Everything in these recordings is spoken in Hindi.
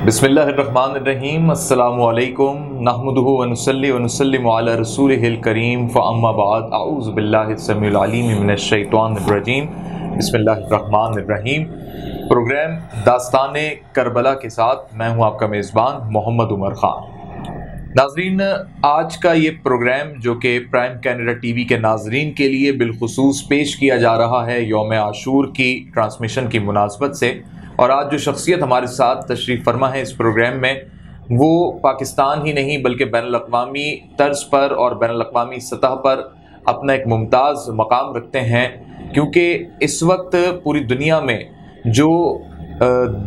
बिस्मिल्लाहिर्रहमानिर्रहीम अस्सलामुअलैकुम नहमदुहु व नुसल्ली व नुसल्लिमु अला रसूलिहिल करीम फ़अम्मा बाद अऊज़ु बिल्लाहि समीउल अलीम मिनश शैतानिर रजीम बिस्मिल्लाहिर्रहमानिर्रहीम। प्रोग्राम दास्ताने करबला के साथ मैं हूं आपका मेज़बान मोहम्मद उमर ख़ान। नाज़रीन, आज का ये प्रोग्राम जो कि प्राइम कैनेडा टीवी के नाज़रीन के लिए बिलखुसूस पेश किया जा रहा है यौम आशूर की ट्रांसमिशन की मुनासबत से, और आज जो शख्सियत हमारे साथ तशरीफ़ फरमा है इस प्रोग्राम में, वो पाकिस्तान ही नहीं बल्कि बैनुल-अक़वामी तर्ज पर और बैनुल-अक़वामी सतह पर अपना एक मुमताज़ मकाम रखते हैं, क्योंकि इस वक्त पूरी दुनिया में जो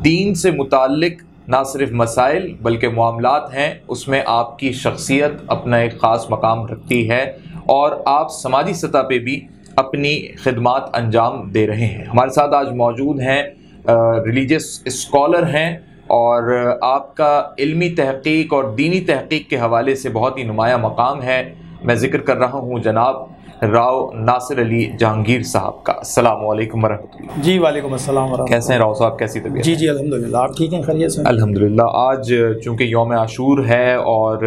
दीन से मुताल्लिक़ ना सिर्फ मसाइल बल्कि मामलात हैं, उसमें आपकी शख्सियत अपना एक ख़ास मकाम रखती है और आप समाजी सतह पे भी अपनी खिदमात अंजाम दे रहे हैं। हमारे साथ आज मौजूद हैं रिलीजियस स्कॉलर हैं और आपका इल्मी तहक़ीक़ और दीनी तहक़ीक़ के हवाले से बहुत ही नुमायाँ मकाम है। मैं ज़िक्र कर रहा हूँ जनाब राव नासिर अली जहांगीर साहब का। अस्सलामु अलैकुम वरहमतुल्लाह। जी वालेकुम अस्सलाम वरहमतुल्लाह। कैसे हैं राव साहब, कैसी तबीयत? जी अल्हम्दुलिल्लाह, आप ठीक हैं, खैरियत से? अल्हम्दुलिल्लाह। आज चूँकि यौम आशूर है और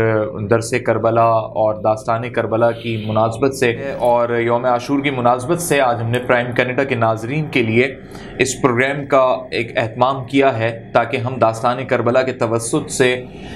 दरस करबला और दास्तान करबला की मुनासबत से और यौम आशूर की मुनासबत से आज हमने प्राइम कैनेडा के नाजरीन के लिए इस प्रोग्राम का एक एहतमाम किया है, ताकि हम दास्तान करबला के तवस्सुत से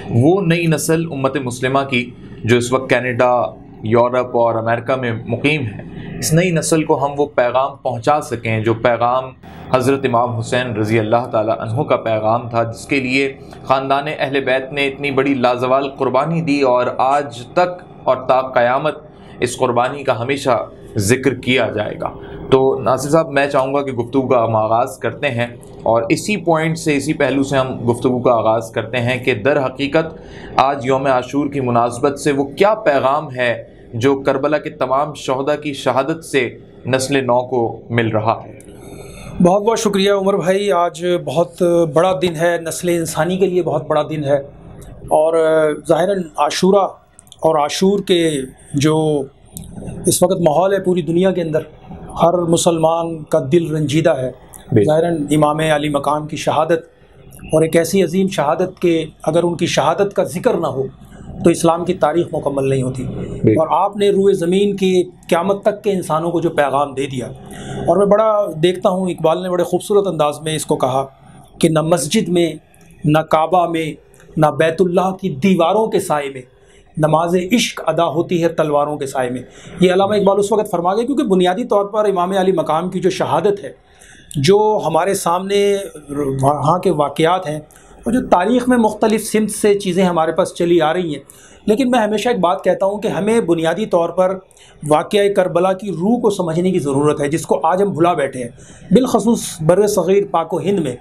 वो नई नस्ल उम्मत मुस्लिमा की जो इस वक्त कैनेडा, यूरोप और अमेरिका में मुकीम है, इस नई नस्ल को हम वो पैगाम पहुंचा सकें जो पैगाम हज़रत इमाम हुसैन रज़ी अल्लाह ताला अन्हु का पैगाम था, जिसके लिए ख़ानदान अहले बैत ने इतनी बड़ी लाजवाल क़ुरबानी दी और आज तक और ता क़यामत इस क़ुरबानी का हमेशा ज़िक्र किया जाएगा। तो नासिर साहब, मैं चाहूँगा कि गुफ्तगू का हम आगाज़ करते हैं और इसी पॉइंट से, इसी पहलू से हम गुफ्तगू का आगाज़ करते हैं कि दर हकीकत आज यौम आशूर की मुनासबत से वो क्या पैगाम है जो करबला के तमाम शहदा की शहादत से नस्ल नौ को मिल रहा है। बहुत बहुत शुक्रिया उमर भाई। आज बहुत बड़ा दिन है, नस्ल इंसानी के लिए बहुत बड़ा दिन है और ज़ाहिरन आशूरा और आशूर के जो इस वक्त माहौल है पूरी दुनिया के अंदर, हर मुसलमान का दिल रंजीदा है। ज़ाहिरन इमाम अली मकाम की शहादत और एक ऐसी अजीम शहादत के अगर उनकी शहादत का ज़िक्र ना हो तो इस्लाम की तारीख़ मुकम्मल नहीं होती। और आपने रूए ज़मीन की क़यामत तक के इंसानों को जो पैगाम दे दिया, और मैं बड़ा देखता हूँ, इकबाल ने बड़े खूबसूरत अंदाज में इसको कहा कि न मस्जिद में, न काबा में, न बैतुल्लाह की दीवारों के साए में नमाज इश्क अदा होती है तलवारों के साए में। ये अल्लामा इकबाल उस वक्त फरमा गए क्योंकि बुनियादी तौर पर इमाम अली मकाम की जो शहादत है, जो हमारे सामने वहाँ के वाक़यात हैं और जो तारीख़ में मुख्तलिफ़ सिमत से चीज़ें हमारे पास चली आ रही हैं, लेकिन मैं हमेशा एक बात कहता हूँ कि हमें बुनियादी तौर पर वाक़या करबला की रूह को समझने की ज़रूरत है, जिसको आज हम भुला बैठे हैं। बिलख़ुसूस बर्र सग़ीर पाक व हिंद में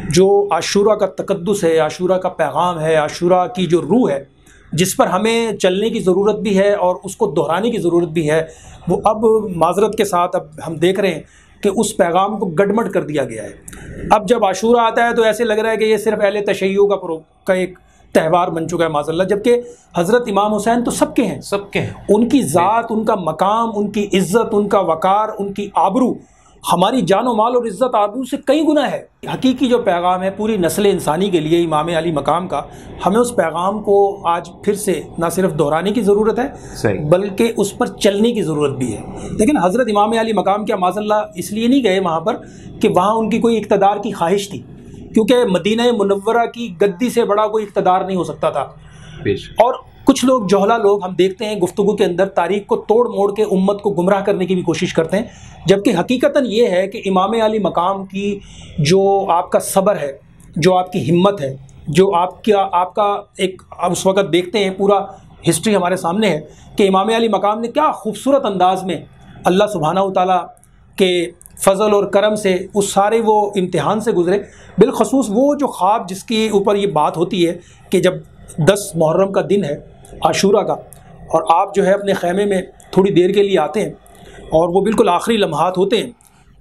जो आशूरा का तक़द्दुस है, आशूरा का पैगाम है, आशूरा की जो रूह है जिस पर हमें चलने की ज़रूरत भी है और उसको दोहराने की ज़रूरत भी है, वो अब माज़रत के साथ अब हम देख रहे हैं कि उस पैगाम को गडमड कर दिया गया है। अब जब आशूरा आता है तो ऐसे लग रहा है कि ये सिर्फ अहले तशय्युअ का एक त्यौहार बन चुका है माज़अल्लाह, जबकि हज़रत इमाम हुसैन तो सबके हैं, सबके हैं। उनकी ज़ात, उनका मकाम, उनकी इज़्ज़त, उनका वक़ार, उनकी आबरू हमारी जान व माल और इज़्ज़त आबरू से कई गुना है। हकीकी जो पैगाम है पूरी नस्ल इंसानी के लिए इमाम अली मकाम का, हमें उस पैगाम को आज फिर से ना सिर्फ दोहराने की ज़रूरत है बल्कि उस पर चलने की ज़रूरत भी है। लेकिन हज़रत इमाम अली मकाम क्या माज़अल्लाह इसलिए नहीं गए वहाँ पर कि वहाँ उनकी कोई इक़्तिदार की ख्वाहिश थी, क्योंकि मदीना मुनव्वरा की गद्दी से बड़ा कोई इक़्तिदार नहीं हो सकता था। और कुछ लोग, जोहला लोग, हम देखते हैं गुफ्तगू के अंदर तारीख़ को तोड़ मोड़ के उम्मत को गुमराह करने की भी कोशिश करते हैं, जबकि हकीकतन ये है कि इमाम अली मकाम की जो आपका सब्र है, जो आपकी हिम्मत है, जो आपका एक, अब उस वक़्त देखते हैं पूरा हिस्ट्री हमारे सामने है कि इमाम अली मकाम ने क्या खूबसूरत अंदाज में अल्लाह सुब्हानहू तआला के फ़ज़ल और करम से उस सारे वो इम्तिहान से गुज़रे। बिलख़ुसूस वो जो ख्वाब जिसके ऊपर ये बात होती है कि जब 10 मुहर्रम का दिन है आशूरा का, और आप जो है अपने ख़ैमे में थोड़ी देर के लिए आते हैं और वो बिल्कुल आखिरी लम्हात होते हैं,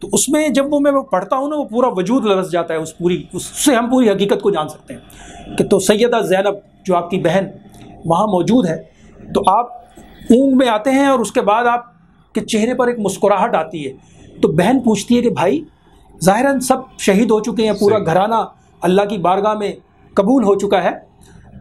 तो उसमें जब मैं वो पढ़ता हूँ ना, वो पूरा वजूद लरस जाता है। उससे हम पूरी हकीकत को जान सकते हैं कि तो सैयदा ज़ैनब जो आपकी बहन वहाँ मौजूद है, तो आप ऊँग में आते हैं और उसके बाद आपके चेहरे पर एक मुस्कुराहट आती है। तो बहन पूछती है कि भाई ज़ाहिरन सब शहीद हो चुके हैं, पूरा घराना अल्लाह की बारगाह में कबूल हो चुका है।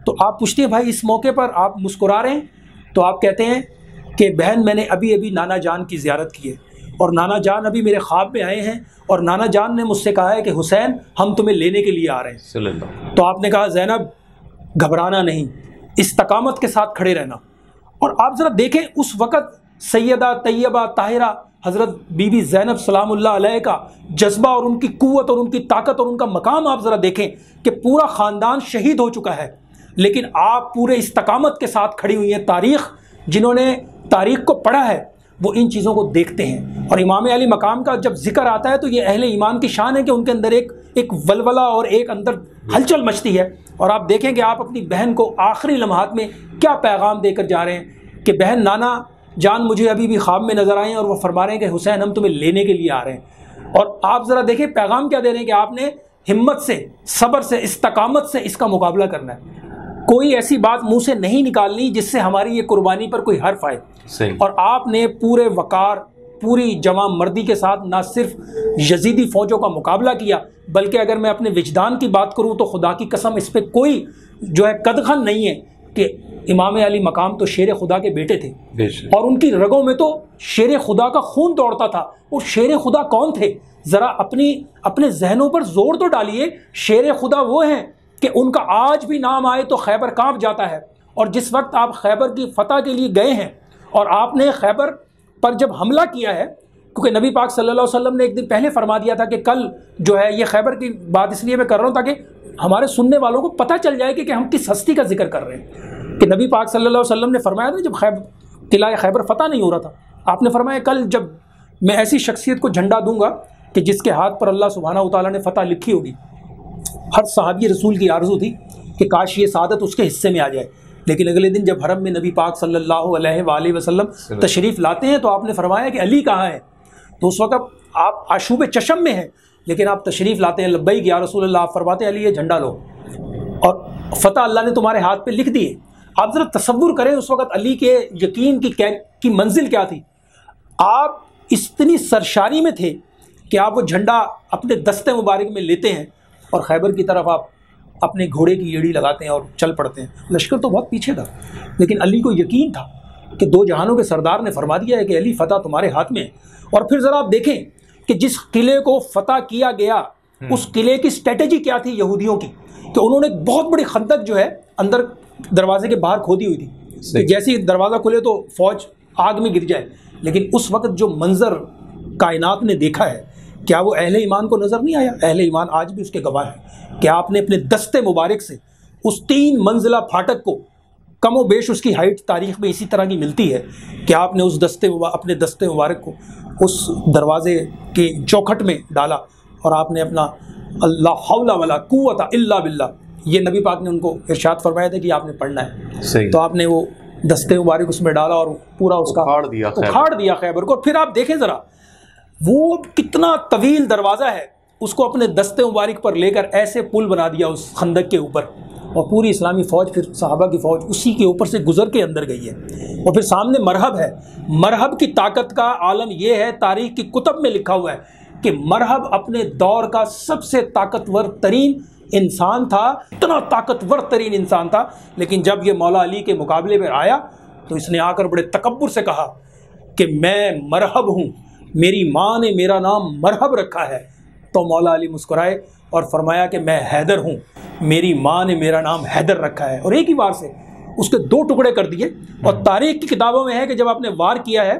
तो आप पूछते हैं भाई इस मौके पर आप मुस्कुरा रहे हैं, तो आप कहते हैं कि बहन मैंने अभी अभी नाना जान की ज़ियारत की है और नाना जान अभी मेरे ख्वाब में आए हैं और नाना जान ने मुझसे कहा है कि हुसैन हम तुम्हें लेने के लिए आ रहे हैं। तो आपने कहा ज़ैनब घबराना नहीं, इस्तकामत के साथ खड़े रहना। और आप ज़रा देखें उस वक़्त सैयदा तैयबा ताहिरा हज़रत बीबी ज़ैनब सलामुल्लाह अलैहा का जज्बा और उनकी क़ुव्वत और उनकी ताकत और उनका मकाम आप ज़रा देखें कि पूरा ख़ानदान शहीद हो चुका है, लेकिन आप पूरे इस्तकामत के साथ खड़ी हुई हैं। तारीख़ जिन्होंने तारीख़ को पढ़ा है वो इन चीज़ों को देखते हैं। और इमाम अली मकाम का जब जिक्र आता है तो ये अहले ईमान की शान है कि उनके अंदर एक वलवला और एक अंदर हलचल मचती है। और आप देखें कि आप अपनी बहन को आखिरी लम्हात में क्या पैगाम देकर जा रहे हैं कि बहन नाना जान मुझे अभी भी ख्वाब में नज़र आए हैं और वो फरमा रहे हैं कि हुसैन हम तुम्हें लेने के लिए आ रहे हैं। और आप ज़रा देखें पैगाम क्या दे रहे हैं कि आपने हिम्मत से, सब्र से, इस्तकामत से इसका मुकाबला करना है। कोई ऐसी बात मुंह से नहीं निकालनी जिससे हमारी ये कुर्बानी पर कोई हर्फ आए। और आपने पूरे वकार, पूरी जमा मर्दी के साथ ना सिर्फ यजीदी फ़ौजों का मुकाबला किया, बल्कि अगर मैं अपने विजदान की बात करूं तो खुदा की कसम इस पर कोई जो है कदखन नहीं है कि इमाम अली मकाम तो शेर खुदा के बेटे थे और उनकी रगों में तो शेर खुदा का खून दौड़ता था। वो शेर खुदा कौन थे? ज़रा अपने जहनों पर जोर तो डालिए। शेर खुदा वो हैं कि उनका आज भी नाम आए तो खैबर कांप जाता है। और जिस वक्त आप खैबर की फ़तह के लिए गए हैं और आपने खैबर पर जब हमला किया है, क्योंकि नबी पाक सल्लल्लाहु अलैहि वसल्लम ने एक दिन पहले फरमा दिया था कि कल जो है ये खैबर की बात इसलिए मैं कर रहा हूँ ताकि हमारे सुनने वालों को पता चल जाए कि हम किस हस्ती का जिक्र कर रहे हैं। कि नबी पाक सल्लल्लाहु अलैहि वसल्लम ने फरमाया था जब किला खैबर फ़तह नहीं हो रहा था, आपने फरमाया कल जब मैं ऐसी शख्सियत को झंडा दूंगा कि जिसके हाथ पर अल्लाह सुब्हानहू व तआला ने फ़तह लिखी होगी। हर सहाबी रसूल की आरज़ू थी कि काश ये सादत उसके हिस्से में आ जाए। लेकिन अगले दिन जब हरम में नबी पाक सल्लल्लाहु अलैहि वसल्लम तशरीफ़ लाते हैं तो आपने फरमाया कि अली कहाँ है? तो उस वक्त आप आशूब चशम में हैं, लेकिन आप तशरीफ़ लाते हैं, लब्बैक या रसूलल्लाह। आप फरमाते हैं अली ये झंडा लो और फ़तह अल्लाह ने तुम्हारे हाथ पे लिख दिए। आप ज़रा तसव्वुर करें उस वक़्त अली के यकीन की मंजिल क्या थी। आप इतनी सरशारी में थे कि आप वो झंडा अपने दस्ते मुबारक में लेते हैं और खैबर की तरफ आप अपने घोड़े की एड़ी लगाते हैं और चल पड़ते हैं। लश्कर तो बहुत पीछे था, लेकिन अली को यकीन था कि दो जहानों के सरदार ने फरमा दिया है कि अली फ़तह तुम्हारे हाथ में है। और फिर ज़रा आप देखें कि जिस किले को फ़तह किया गया उस किले की स्ट्रेटेजी क्या थी यहूदियों की, कि उन्होंने बहुत बड़ी खंदक जो है अंदर दरवाजे के बाहर खोदी हुई थी कि जैसे ही दरवाज़ा खुले तो फ़ौज आग में गिर जाए। लेकिन उस वक़्त जो मंज़र कायनात ने देखा है, क्या वो अहले ईमान को नज़र नहीं आया? अहले ईमान आज भी उसके गवाह है कि आपने अपने दस्ते मुबारक से उस 3 मंजिला फाटक को, कमो बेश उसकी हाइट तारीख़ में इसी तरह की मिलती है, कि आपने उस अपने दस्ते मुबारक को उस दरवाज़े के चौखट में डाला और आपने अपना अल्ला हौला वला कुव्वता इल्ला बिल्ला, ये नबी पाक ने उनको इरशाद फरमाया था कि आपने पढ़ना है। तो आपने वो दस्ते मुबारक उसमें डाला और पूरा उसका उखाड़ दिया खैबर को। फिर आप देखें ज़रा वो कितना तवील दरवाज़ा है, उसको अपने दस्ते मुबारक पर लेकर ऐसे पुल बना दिया उस खंदक के ऊपर, और पूरी इस्लामी फ़ौज, फिर सहाबा की फ़ौज उसी के ऊपर से गुज़र के अंदर गई है। और फिर सामने मरहब है। मरहब की ताकत का आलम यह है, तारीख़ की कुतब में लिखा हुआ है कि मरहब अपने दौर का सबसे ताकतवर तरीन इंसान था, इतना ताकतवर तरीन इंसान था। लेकिन जब ये मौला अली के मुकाबले में आया तो इसने आकर बड़े तकब्बुर से कहा कि मैं मरहब हूँ, मेरी माँ ने मेरा नाम मरहब रखा है। तो मौला अली मुस्कुराए और फरमाया कि मैं हैदर हूँ, मेरी माँ ने मेरा नाम हैदर रखा है। और एक ही वार से उसके 2 टुकड़े कर दिए। और तारीख़ की किताबों में है कि जब आपने वार किया है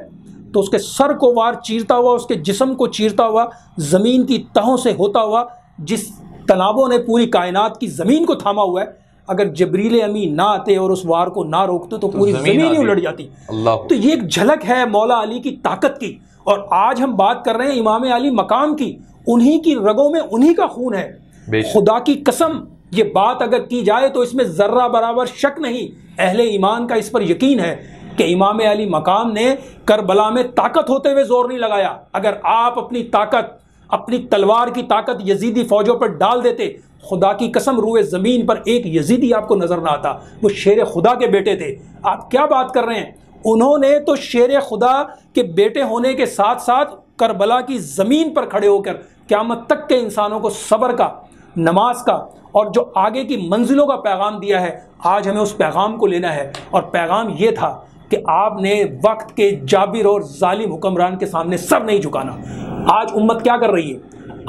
तो उसके सर को वार चीरता हुआ, उसके जिस्म को चीरता हुआ, ज़मीन की तहों से होता हुआ, जिस तनाबों ने पूरी कायनात की ज़मीन को थामा हुआ है, अगर जबरील अमीन ना आते और उस वार को ना रोकते तो पूरी ज़मीन ही उलट जाती। तो ये एक झलक है मौला अली की ताकत की। और आज हम बात कर रहे हैं इमाम अली मकाम की, उन्हीं की रगों में उन्हीं का खून है। खुदा की कसम ये बात अगर की जाए तो इसमें ज़र्रा बराबर शक नहीं, अहले ईमान का इस पर यकीन है कि इमाम अली मकाम ने करबला में ताकत होते हुए जोर नहीं लगाया। अगर आप अपनी ताकत, अपनी तलवार की ताकत यजीदी फ़ौजों पर डाल देते, खुदा की कसम रूए ज़मीन पर एक यजीदी आपको नज़र ना आता। वो शेर खुदा के बेटे थे। आप क्या बात कर रहे हैं? उन्होंने तो शेर खुदा के बेटे होने के साथ साथ करबला की ज़मीन पर खड़े होकर क़यामत तक के इंसानों को सब्र का, नमाज का और जो आगे की मंजिलों का पैगाम दिया है, आज हमें उस पैगाम को लेना है। और पैगाम ये था कि आपने वक्त के जाबिर और जालिम हुक्मरान के सामने सर नहीं झुकाना। आज उम्मत क्या कर रही है,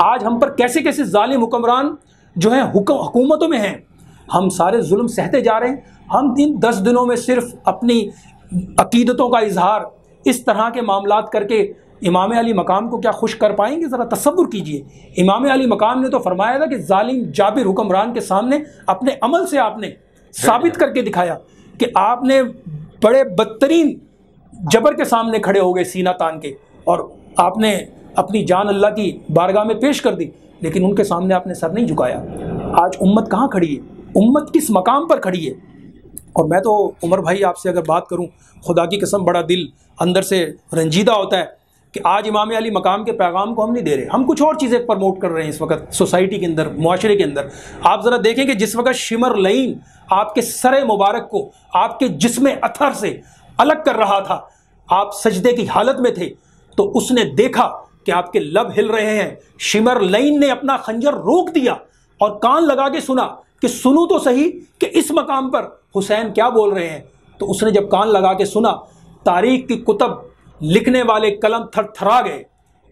आज हम पर कैसे कैसे जालिम हुक्मरान जो हैं हुकूमतों में हैं, हम सारे जुल्म सहते जा रहे हैं। हम इन 10 दिनों में सिर्फ अपनी अकीदतों का इजहार इस तरह के मामलात करके इमाम अली मकाम को क्या खुश कर पाएंगे? ज़रा तसव्वुर कीजिए। इमाम अली मकाम ने तो फरमाया था कि जालिम जाबिर हुक्मरान के सामने अपने अमल से आपने साबित करके दिखाया कि आपने बड़े बदतरीन जबर के सामने खड़े हो गए सीना तान के, और आपने अपनी जान अल्लाह की बारगाह में पेश कर दी, लेकिन उनके सामने आपने सर नहीं झुकाया। आज उम्मत कहाँ खड़ी है, उम्मत किस मकाम पर खड़ी है? और मैं तो उमर भाई आपसे अगर बात करूं, खुदा की कसम बड़ा दिल अंदर से रंजीदा होता है कि आज इमाम अली मकाम के पैगाम को हम नहीं दे रहे, हम कुछ और चीज़ें प्रमोट कर रहे हैं इस वक्त सोसाइटी के अंदर, मुआशरे के अंदर। आप ज़रा देखें कि जिस वक्त शिमर लईन आपके सरे मुबारक को आपके जिस्म अथर से अलग कर रहा था, आप सजदे की हालत में थे, तो उसने देखा कि आपके लब हिल रहे हैं। शिमर लईन ने अपना खंजर रोक दिया और कान लगा के सुना कि सुनूं तो सही कि इस मकाम पर हुसैन क्या बोल रहे हैं। तो उसने जब कान लगा के सुना, तारीख की कुतब लिखने वाले कलम थरथरा गए।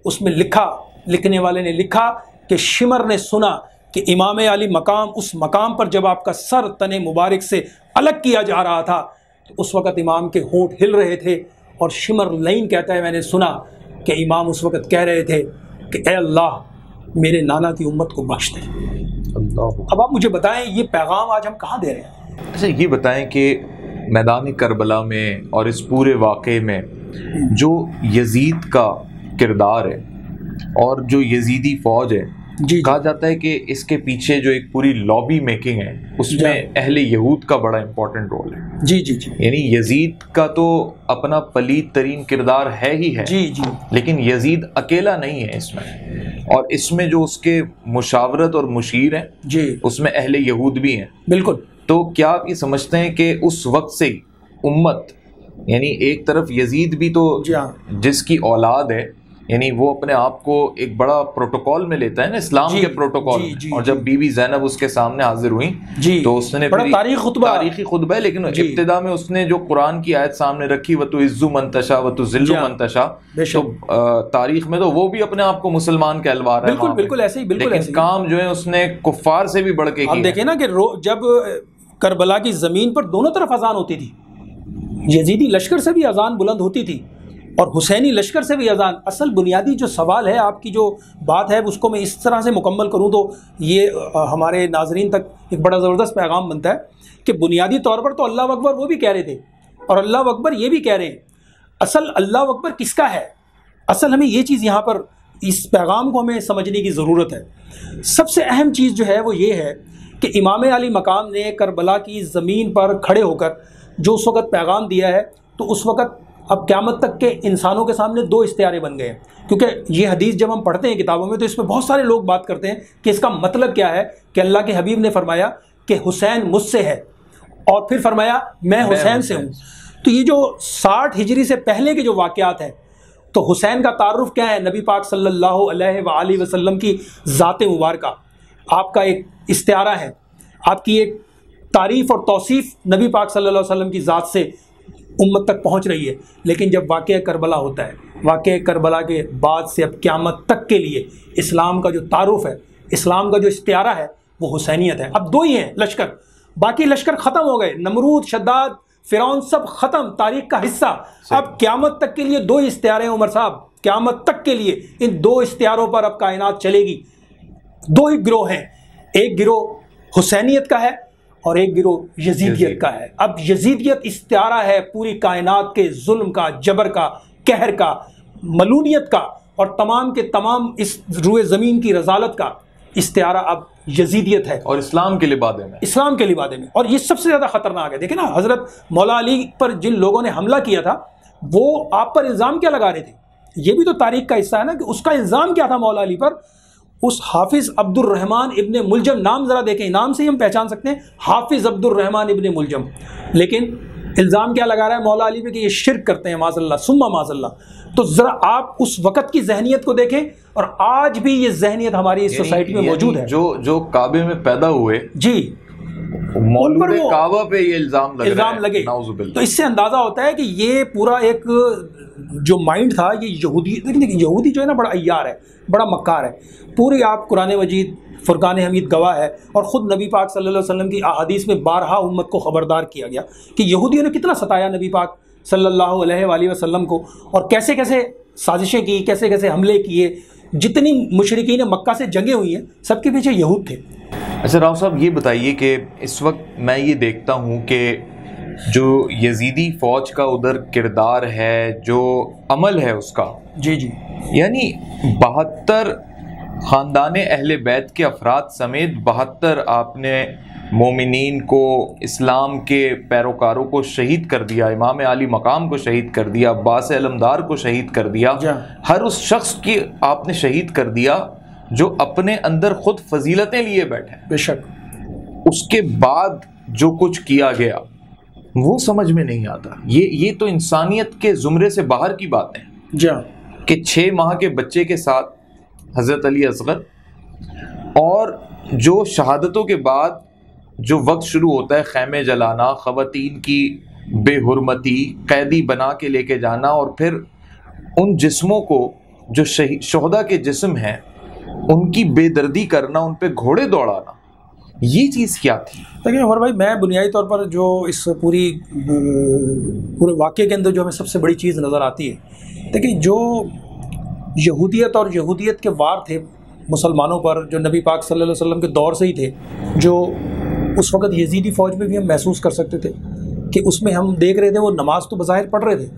उसमें लिखा, लिखने वाले ने लिखा कि शिमर ने सुना कि इमाम अली मकाम, उस मकाम पर जब आपका सर तने मुबारक से अलग किया जा रहा था, तो उस वक़्त इमाम के होंठ हिल रहे थे। और शिमर लईन कहता है, मैंने सुना कि इमाम उस वक़्त कह रहे थे कि ए अल्लाह मेरे नाना की उम्मत को बख्श दे। अब आप मुझे बताएं, ये पैगाम आज हम कहाँ दे रहे हैं? अच्छा, ये बताएं कि मैदान करबला में और इस पूरे वाक़े में जो यजीद का किरदार है और जो यजीदी फ़ौज है, जी, कहा जाता है कि इसके पीछे जो एक पूरी लॉबी मेकिंग है, उसमें अहले यहूद का बड़ा इंपॉर्टेंट रोल है। जी जी जी। यानी यजीद का तो अपना पलीद तरीन किरदार है ही है, जी जी, लेकिन यजीद अकेला नहीं है इसमें, और इसमें जो उसके मुशावरत और मुशीर हैं जी, उसमें अहले यहूद भी हैं। बिल्कुल। तो क्या आप ये समझते हैं कि उस वक्त से उम्मत, यानी एक तरफ यजीद भी तो जिसकी औलाद है, यानी वो अपने आप को एक बड़ा प्रोटोकॉल में लेता है ना, इस्लाम के प्रोटोकॉल में। और जब बीबी ज़ैनब उसके सामने हाजिर हुई तो उसने तारीखी खुतबा है, लेकिन इब्तिदा में उसने जो कुरान की आयत सामने रखी, व तो इज्जु मंतशा व तो जिल्लु मंतशा, तो तारीख में तो वो भी अपने आप को मुसलमान कहलवा रहा है। बिल्कुल बिल्कुल ऐसे ही, बिल्कुल लेकिन काम जो है उसने कुफ्फार से भी बढ़ के किया। देखे ना कि जब करबला की ज़मीन पर दोनों तरफ अजान होती थी, यजीदी लश्कर से भी अजान बुलंद होती थी और हुसैनी लश्कर से भी अजान। असल बुनियादी जो सवाल है, आपकी जो बात है, उसको मैं इस तरह से मुकम्मल करूं तो ये हमारे नाजरीन तक एक बड़ा ज़बरदस्त पैगाम बनता है कि बुनियादी तौर पर तो अल्लाह अकबर वो भी कह रहे थे और अल्लाह अकबर ये भी कह रहे हैं। असल अल्लाह अकबर किसका है? असल हमें ये चीज़ यहाँ पर इस पैगाम को हमें समझने की ज़रूरत है। सबसे अहम चीज़ जो है वो ये है कि इमाम अली मकाम ने करबला की ज़मीन पर खड़े होकर जो उस वक़्त पैगाम दिया है, तो उस वक़्त अब क़यामत तक के इंसानों के सामने दो इस्तियारे बन गए हैं। क्योंकि ये हदीस जब हम पढ़ते हैं किताबों में, तो इसमें बहुत सारे लोग बात करते हैं कि इसका मतलब क्या है कि अल्लाह के हबीब ने फरमाया कि हुसैन मुझसे है, और फिर फरमाया मैं हुसैन से हूँ। तो ये जो 60 हिजरी से पहले के जो वाक़यात हैं, तो हुसैन का तारुफ क्या है? नबी पाक सल्लल्लाहु अलैहि वसल्लम की ज़ात मुबारका, आपका एक इस्तियारा है, आपकी एक तारीफ़ और तौसीफ़ नबी पाक सल्लल्लाहु अलैहि वसल्लम की ज़ात से उम्मत तक पहुंच रही है। लेकिन जब वाक़या करबला होता है, वाक़या करबला के बाद से अब क़यामत तक के लिए इस्लाम का जो तारुफ है, इस्लाम का जो इस्तियारा है, वो हुसैनियत है। अब दो ही हैं लश्कर, बाकी लश्कर ख़त्म हो गए, नमरूद, शद्दाद, फ़िरौन सब ख़त्म, तारीख़ का हिस्सा। अब क़यामत तक के लिए दो इस्तियारे हैं उमर साहब, क़यामत तक के लिए इन दो इस्तियारों पर अब कायनात चलेगी। दो ही गिरोह हैं, एक गिरोह हुसैनियत का है और एक गिरोह यजीदियत का है। अब यजीदियत इस्तियारा है पूरी कायनात के जुल्म का, जबर का, कहर का, मलूनियत का और तमाम के तमाम इस रूए ज़मीन की रज़ालत का इस्तियारा अब यजीदियत है। और इस्लाम के लिबादे में, इस्लाम के लिबादे में। और ये सबसे ज़्यादा ख़तरनाक है। देखें ना, हज़रत मौला अली पर जिन लोगों ने हमला किया था, वो आप पर इल्ज़ाम क्या लगा रहे थे? ये भी तो तारीख़ का हिस्सा है ना कि उसका इल्ज़ाम क्या था मौला अली पर? उस हाफिज़ अब्दुर्रहमान इब्ने मुलजम, नाम ज़रा देखें, नाम से ही हम पहचान सकते हैं, हाफिज़ अब्दुर्रहमान इब्ने मुलजम। लेकिन इल्ज़ाम क्या लगा रहा है मौला अली पे कि ये शिर्क करते हैं, माज़ल्ला सुम्मा माज़ल्ला। तो ज़रा आप उस वक़्त की जहनियत को देखें और आज भी ये जहनियत हमारी इस सोसाइटी में मौजूद है। जो काबे में पैदा हुए जी, मौलूद काबा पे ये इल्ज़ाम लगे, तो इससे अंदाज़ा होता है कि ये पूरा एक जो माइंड था ये यहूदी, देखिए यहूदी जो है ना बड़ा अय्यार है, बड़ा मक्कार है। पूरी आप कुरान मजीद फुरकान हमीद गवाह है और ख़ुद नबी पाक सल्लल्लाहु अलैहि वसल्लम की अहादीस में बारहा उम्मत को ख़बरदार किया गया कि यहूदियों ने कितना सताया नबी पाक सल्लल्लाहु अलैहि वसल्लम को और कैसे कैसे साजिशें की, कैसे कैसे हमले किए। जितनी मुशरिकीन मक्का से जंगें हुई हैं सबके पीछे यहूद थे। अच्छा राव साहब, ये बताइए कि इस वक्त मैं ये देखता हूँ कि जो यजीदी फ़ौज का उधर किरदार है, जो अमल है उसका, जी जी, यानी 72 ख़ानदान अहले बैत के अफराद समेत 72 आपने मोमिनीन को, इस्लाम के पैरोकारों को शहीद कर दिया, इमाम आली मकाम को शहीद कर दिया, अब्बास अलमदार को शहीद कर दिया, हर उस शख्स की आपने शहीद कर दिया जो अपने अंदर खुद फजीलतें लिए बैठे। बेशक उसके बाद जो कुछ किया गया वो समझ में नहीं आता। ये तो इंसानियत के ज़ुमरे से बाहर की बात है कि 6 माह के बच्चे के साथ हज़रत अली असगर, और जो शहादतों के बाद जो वक्त शुरू होता है खैमे जलाना, ख़वातीन की बेहुरमती, कैदी बना के लेके जाना और फिर उन जिस्मों को जो शहदा के जिस्म हैं उनकी बेदर्दी करना, उन पे घोड़े दौड़ाना, ये चीज़ क्या थी? देखिए उमर भाई, मैं बुनियादी तौर पर जो इस पूरे वाक़े के अंदर जो हमें सबसे बड़ी चीज़ नज़र आती है, देखिए जो यहूदियत और यहूदियत के वार थे मुसलमानों पर, जो नबी पाक सल्लल्लाहु अलैहि वसल्लम के दौर से ही थे, जो उस वक़्त यजीदी फ़ौज में भी हम महसूस कर सकते थे कि उसमें हम देख रहे थे वो नमाज तो बज़ाहिर पढ़ रहे थे,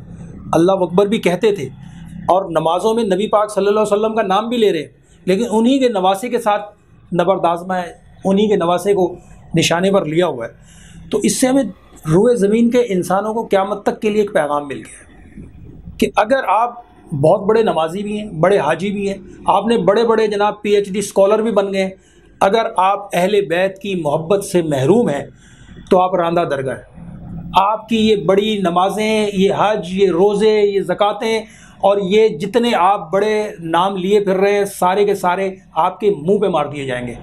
अल्लाह अकबर भी कहते थे और नमाज़ों में नबी पाक सल्लल्लाहु अलैहि वसल्लम का नाम भी ले रहे हैं, लेकिन उन्हीं के नवासे के साथ नबरदाज़मा है, उन्हीं के नवासे को निशाने पर लिया हुआ है। तो इससे हमें रूए ज़मीन के इंसानों को क़यामत तक के लिए एक पैगाम मिल गया कि अगर आप बहुत बड़े नमाजी भी हैं, बड़े हाजी भी हैं, आपने बड़े बड़े जनाब PhD स्कॉलर भी बन गए, अगर आप अहले बैत की मोहब्बत से महरूम हैं तो आप रांदा दरगाह हैं। आपकी ये बड़ी नमाजें, ये हज, ये रोज़े, ये ज़कातें और ये जितने आप बड़े नाम लिए फिर रहे हैं, सारे के सारे आपके मुंह पे मार दिए जाएंगे।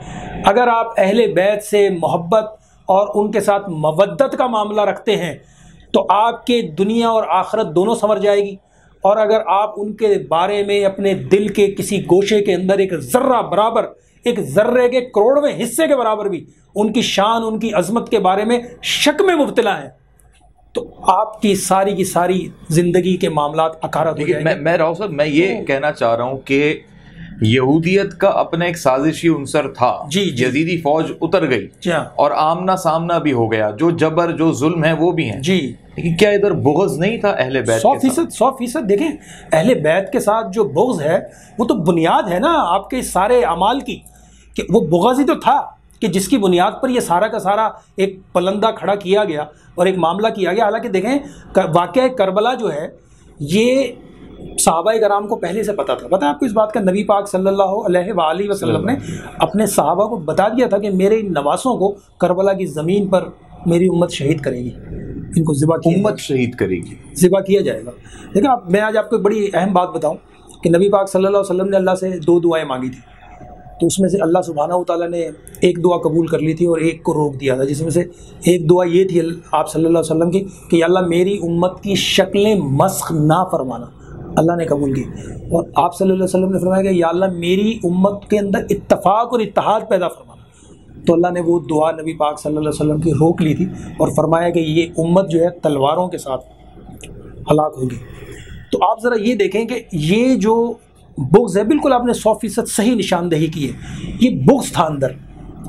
अगर आप अहले बैत से मोहब्बत और उनके साथ मवद्दत का मामला रखते हैं तो आपके दुनिया और आखिरत दोनों संवर जाएगी। और अगर आप उनके बारे में अपने दिल के किसी गोशे के अंदर एक ज़र्रा बराबर, एक ज़र्रे के करोड़वें हिस्से के बराबर भी उनकी शान, उनकी अज़मत के बारे में शक में मुब्तला हैं, तो आपकी सारी की सारी ज़िंदगी के मामलात अकारत हो जाएंगे। मैं राव साहब, मैं ये कहना चाह रहा हूँ कि यहूदियत का अपना एक साजिशी उनसर था। जी, यजीदी फौज उतर गई और आमना सामना भी हो गया, जो जबर, जो जुल्म है वो भी है जी। लेकिन क्या इधर बुग़्ज़ नहीं था अहले बैत? 100% देखें, अहले बैत के साथ जो बुग़्ज़ है वो तो बुनियाद है ना आपके सारे अमाल की, कि वो बुग़्ज़ ही तो था कि जिसकी बुनियाद पर ये सारा का सारा एक पलंदा खड़ा किया गया और एक मामला किया गया। हालांकि देखें वाक़या करबला जो है ये सहाबाए कराम को पहले से पता था। पता है आपको इस बात का? नबी पाक सल्लल्लाहु अलैहि वसल्लम ने अपने सहाबा को बता दिया था कि मेरे इन नवासों को करबला की ज़मीन पर मेरी उम्मत शहीद करेगी, इनको ज़िबा किया, उम्मत शहीद करेगी, ज़िबा किया जाएगा। देखिए मैं आज आपको एक बड़ी अहम बात बताऊँ कि नबी पाक सल्लल्लाहु अलैहि वसल्लम ने अल्लाह से 2 दुआएँ मांगी थी, तो उसमें से अल्लाह सुब्हानहू तआला ने एक दुआ कबूल कर ली थी और एक को रोक दिया था, जिसमें से एक दुआ ये थी आप सल्लल्लाहु अलैहि वसल्लम की कि अल्लाह मेरी उम्मत की शक्लें मस्ख ना फरमाना, अल्लाह ने कबूल की। और आप सल्लल्लाहु अलैहि वसल्लम ने फरमाया कि या अल्लाह मेरी उम्मत के अंदर इत्तफाक और इत्तेहाद पैदा फरमाना, तो अल्लाह ने वो दुआ नबी पाक सल्लल्लाहु अलैहि वसल्लम की रोक ली थी और फरमाया कि ये उम्मत जो है तलवारों के साथ हलाक होगी। तो आप ज़रा ये देखें कि ये जो बुग़्ज़ है, बिल्कुल आपने 100% सही निशानदेही की है, ये बुग़्ज़ था अंदर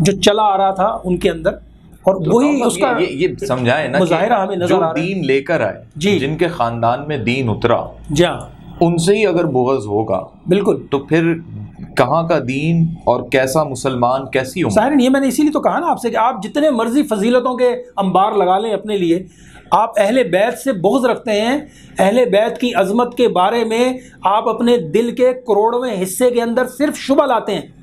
जो चला आ रहा था उनके अंदर, और तो वही उसका ये समझाए ना मुज़ाहिरा हमें नजर आ रहा है। दीन लेकर आए जी, जिनके ख़ानदान में दीन उतरा, उनसे ही अगर बुग़्ज़ होगा बिल्कुल, तो फिर कहाँ का दीन और कैसा मुसलमान, कैसी उम्मत? ज़ाहिर नहीं है, मैंने इसीलिए तो कहा ना आपसे कि आप जितने मर्जी फजीलतों के अंबार लगा लें अपने लिए, आप अहले बैत से बुग़्ज़ रखते हैं, अहले बैत की अज़मत के बारे में आप अपने दिल के करोड़वें हिस्से के अंदर सिर्फ शुबा लाते हैं,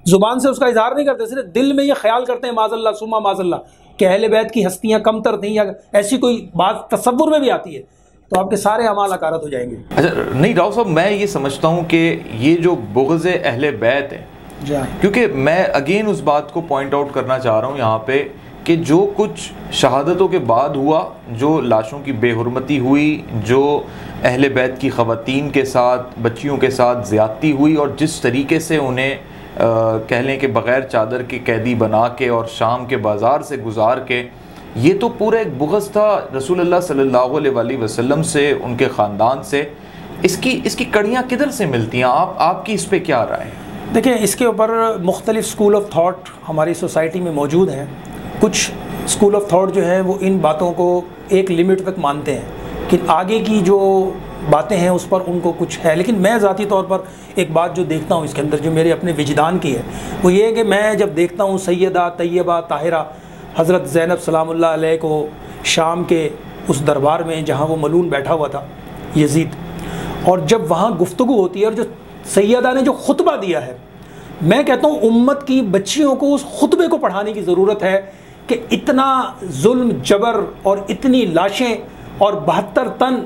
ज़ुबान से उसका इजहार नहीं करते, सिर्फ दिल में ये ख्याल करते हैं माज़ल्ला सुम्मा माज़ल्ला कि अहले बैत की हस्तियाँ कमतर थीं या ऐसी कोई बात तसव्वुर में भी आती है तो आपके सारे अमाल अकारत हो जाएंगे। अच्छा नहीं राव साहब, मैं ये समझता हूँ कि ये जो बुग़्ज़ अहले बैत है, क्योंकि मैं अगेन उस बात को पॉइंट आउट करना चाह रहा हूँ यहाँ पे कि जो कुछ शहादतों के बाद हुआ, जो लाशों की बेहुरमती हुई, जो अहले बैत की ख़वातीन के साथ, बच्चियों के साथ ज़्यादती हुई और जिस तरीके से उन्हें कह लें कि बग़ैर चादर के कैदी बना के और शाम के बाज़ार से गुजार के, ये तो पूरा एक बुग़्ज़ था रसूलुल्लाह सल्लल्लाहु अलैहि वसल्लम से, उनके ख़ानदान से। इसकी कड़ियाँ किधर से मिलती हैं? आपकी इस पर क्या राय है? देखिए, इसके ऊपर मुख्तलिफ़ स्कूल ऑफ थाट हमारी सोसाइटी में मौजूद हैं। कुछ स्कूल ऑफ थाट जो हैं वो इन बातों को एक लिमिट तक मानते हैं कि आगे की जो बातें हैं उस पर उनको कुछ है, लेकिन मैं ज़ाती तौर पर एक बात जो देखता हूँ इसके अंदर, जो मेरे अपने विजदान की है, वो ये है कि मैं जब देखता हूँ सैयदा तैयबा ताहिरा हज़रत ज़ैनब सलामुल्लाह अलैह को शाम के उस दरबार में जहाँ वो मलून बैठा हुआ था यजीद, और जब वहाँ गुफ्तगू होती है और जो सैयदा ने जो खुतबा दिया है, मैं कहता हूँ उम्मत की बच्चियों को उस खुतबे को पढ़ाने की ज़रूरत है कि इतना जुल्म जबर और इतनी लाशें और 72 तन,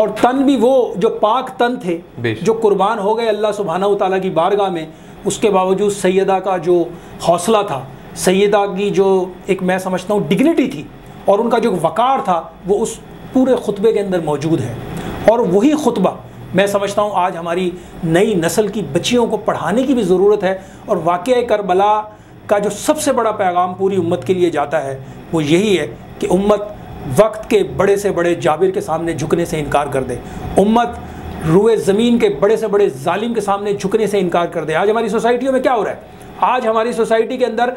और तन भी वो जो पाक तन थे जो कुर्बान हो गए अल्लाह सुब्हानहू तआला की बारगाह में, उसके बावजूद सैयदा का जो हौसला था, सैयदा की जो एक मैं समझता हूँ डिग्निटी थी और उनका जो वक़ार था, वो उस पूरे खुतबे के अंदर मौजूद है। और वही खुतबा मैं समझता हूँ आज हमारी नई नस्ल की बच्चियों को पढ़ाने की भी ज़रूरत है। और वाक़या करबला का जो सबसे बड़ा पैगाम पूरी उम्मत के लिए जाता है वो यही है कि उम्मत वक्त के बड़े से बड़े जाबिर के सामने झुकने से इनकार कर दे, उम्मत रुए ज़मीन के बड़े से बड़े जालिम के सामने झुकने से इनकार कर दे। आज हमारी सोसाइटियों में क्या हो रहा है? आज हमारी सोसाइटी के अंदर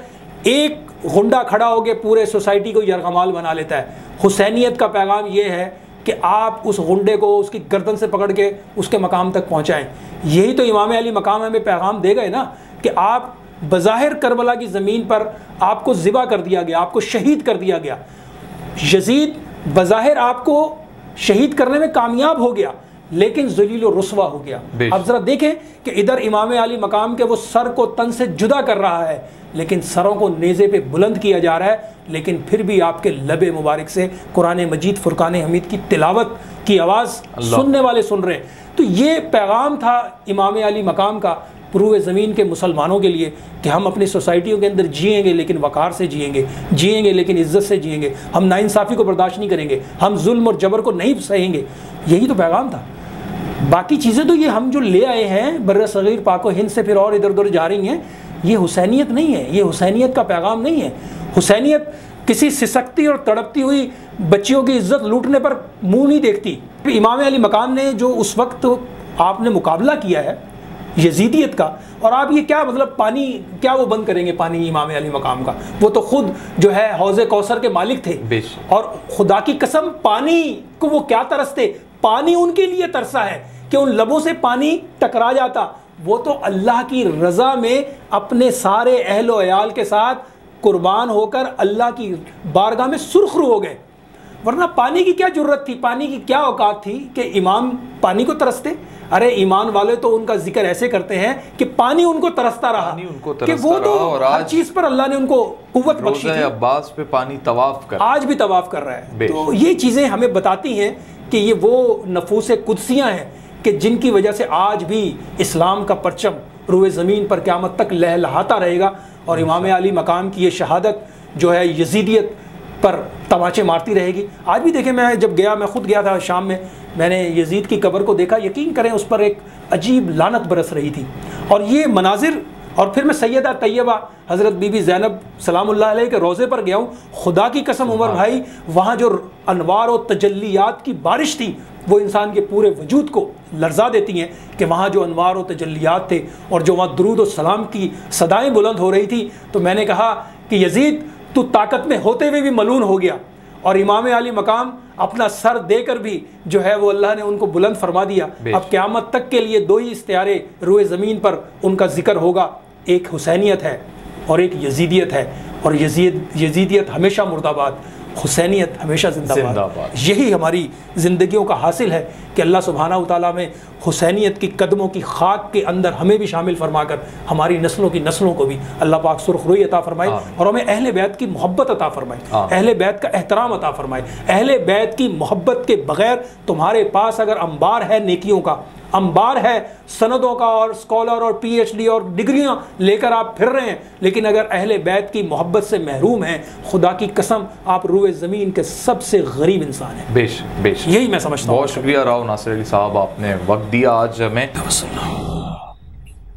एक गुंडा खड़ा होकर पूरे सोसाइटी को यरगमाल बना लेता है। हुसैनियत का पैगाम ये है कि आप उस गुंडे को उसकी गर्दन से पकड़ के उसके मकाम तक पहुँचाएँ। यही तो इमाम अली मकाम हमें पैगाम दे गए ना कि आप बज़ाहिर करबला की ज़मीन पर आपको ज़िबा कर दिया गया, आपको शहीद कर दिया गया। यजीद बज़ाहिर आपको शहीद करने में कामयाब हो गया, लेकिन ज़लील और रुस्वा हो गया। अब ज़रा देखें कि इधर इमाम अली मकाम के वो सर को तन से जुदा कर रहा है, लेकिन सरों को नेज़े पे बुलंद किया जा रहा है, लेकिन फिर भी आपके लबे मुबारक से कुरान मजीद फुरकान हमीद की तिलावत की आवाज़ सुनने वाले सुन रहे हैं। तो ये पैगाम था इमाम अली मकाम का पूरे ज़मीन के मुसलमानों के लिए कि हम अपनी सोसाइटियों के अंदर जिएंगे लेकिन वक़ार से जिएंगे लेकिन इज़्ज़त से जिएंगे, हम नाइंसाफ़ी को बर्दाश्त नहीं करेंगे, हम जुल्म और जबर को नहीं सहेंगे। यही तो पैगाम था। बाकी चीज़ें तो ये हम जो ले आए हैं बर्र सग़ीर पाक हिंद से फिर और इधर उधर जा रही हैं, ये हुसैनियत नहीं है, ये हुसैनियत का पैगाम नहीं है। हुसैनियत किसी सिसकती और तड़पती हुई बच्चियों की इज़्ज़त लूटने पर मुँह नहीं देखती। इमाम अली मकाम ने जो उस वक्त आपने मुकाबला किया है यजीदियत का, और आप ये क्या मतलब पानी क्या वो बंद करेंगे पानी इमाम अली मकाम का? वो तो खुद जो है हौज़े कौसर के मालिक थे, और खुदा की कसम पानी को वो क्या तरसते, पानी उनके लिए तरसा है कि उन लबों से पानी टकरा जाता। वो तो अल्लाह की रज़ा में अपने सारे अहलो अयाल के साथ कुर्बान होकर अल्लाह की बारगाह में सुरखरू हो गए, वरना पानी की क्या ज़रूरत थी, पानी की क्या औकात थी कि इमाम पानी को तरसते? अरे ईमान वाले तो उनका जिक्र ऐसे करते हैं कि पानी उनको तरसता रहा, कि वो तो हर चीज़ पर अल्लाह ने उनको कुव्वत बख्शी थी। अब्बास पे पानी तवाफ कर, आज भी तवाफ कर रहा है। तो ये चीज़ें हमें बताती हैं कि ये वो नफूसे कुदसियाँ हैं कि जिनकी वजह से आज भी इस्लाम का परचम रुए ज़मीन पर क़यामत तक लहलहाता रहेगा। और इमाम अली मकाम की ये शहादत जो है यजीदियत पर तमाचे मारती रहेगी। आज भी देखें, मैं जब गया, मैं ख़ुद गया था शाम में, मैंने यजीद की कब्र को देखा, यकीन करें उस पर एक अजीब लानत बरस रही थी। और ये मनाजिर, और फिर मैं सैयदा तैयबा हज़रत बीबी ज़ैनब सलामुल्लाह अलैह के रोज़े पर गया हूँ। खुदा की कसम उमर भाई, वहाँ जो अनवार और तजल्लियात की बारिश थी वो इंसान के पूरे वजूद को लर्जा देती हैं कि वहाँ जो अनवार और तजल्लियात थे और जो वहाँ दुरूद और सलाम की सदाएँ बुलंद हो रही थी। तो मैंने कहा कि यजीद तू ताकत में होते हुए भी मलून हो गया, और इमाम अली मकाम अपना सर देकर भी जो है वो अल्लाह ने उनको बुलंद फरमा दिया। अब क़यामत तक के लिए दो ही इस्तियारे रुए ज़मीन पर उनका जिक्र होगा, एक हुसैनियत है और एक यजीदियत है। और यजीदियत हमेशा मुर्दाबाद, हुसैनियत हमेशा जिंदाबाद। यही हमारी ज़िंदगियों का हासिल है कि अल्लाह सुब्हानहू व तआला में हुसैनियत की कदमों की खाक के अंदर हमें भी शामिल फरमाकर हमारी नस्लों को भी अल्लाह पाक सुरखरुई अता फरमाए और हमें अहले बैत की मोहब्बत अता फरमाए, अहले बैत का एहतराम अता फरमाए। अहले बैत की मोहब्बत के बगैर तुम्हारे पास अगर अंबार है नेकियों का, अंबार है सनदों का और स्कॉलर और PhD और डिग्रियां लेकर आप फिर रहे हैं, लेकिन अगर अहले बैत की मोहब्बत से महरूम हैं, खुदा की कसम आप रूए ज़मीन के सबसे गरीब इंसान हैं। बेश यही मैं समझता हूँ। बहुत शुक्रिया राव नासिर अली साहब, आपने वक्त दिया आज हमें।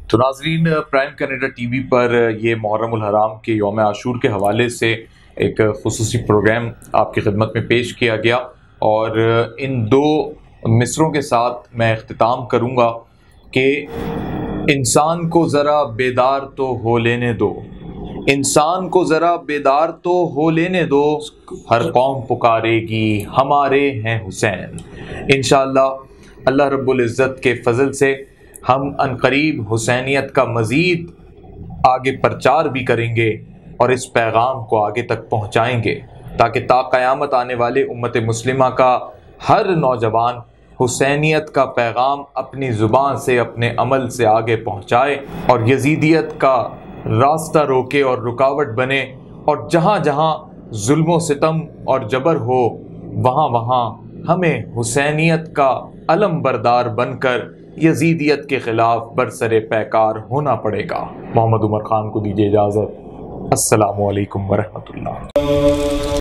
तो नाजरीन, प्राइम कनाडा TV पर ये मुहर्रम उल हराम के यौम आशूर के हवाले से एक खुसूसी प्रोग्राम आपकी खिदमत में पेश किया गया और इन दो मिसरों के साथ मैं इख्तिताम करूँगा कि इंसान को ज़रा बेदार तो हो लेने दो, इंसान को ज़रा बेदार तो हो लेने दो, हर कौम पुकारेगी हमारे हैं हुसैन। इंशाअल्लाह अल्लाह रब्बुल इज़्ज़त के फ़ज़ल से हम अनकरीब हुसैनियत का मज़ीद आगे प्रचार भी करेंगे और इस पैगाम को आगे तक पहुँचाएँगे ताकि ता क़यामत आने वाले उम्मत मुस्लिमा का हर नौजवान हुसैनियत का पैगाम अपनी ज़ुबान से, अपने अमल से आगे पहुँचाए और यजीदियत का रास्ता रोके और रुकावट बने, और जहाँ जहाँ जुल्म सितम और जबर हो वहाँ वहाँ हमें हुसैनियत का अलम बरदार बनकर यजीदियत के ख़िलाफ़ बरसरे पैकार होना पड़ेगा। मोहम्मद उमर ख़ान को दीजिए इजाज़त। अस्सलामु अलैकुम वरहमतुल्लाह।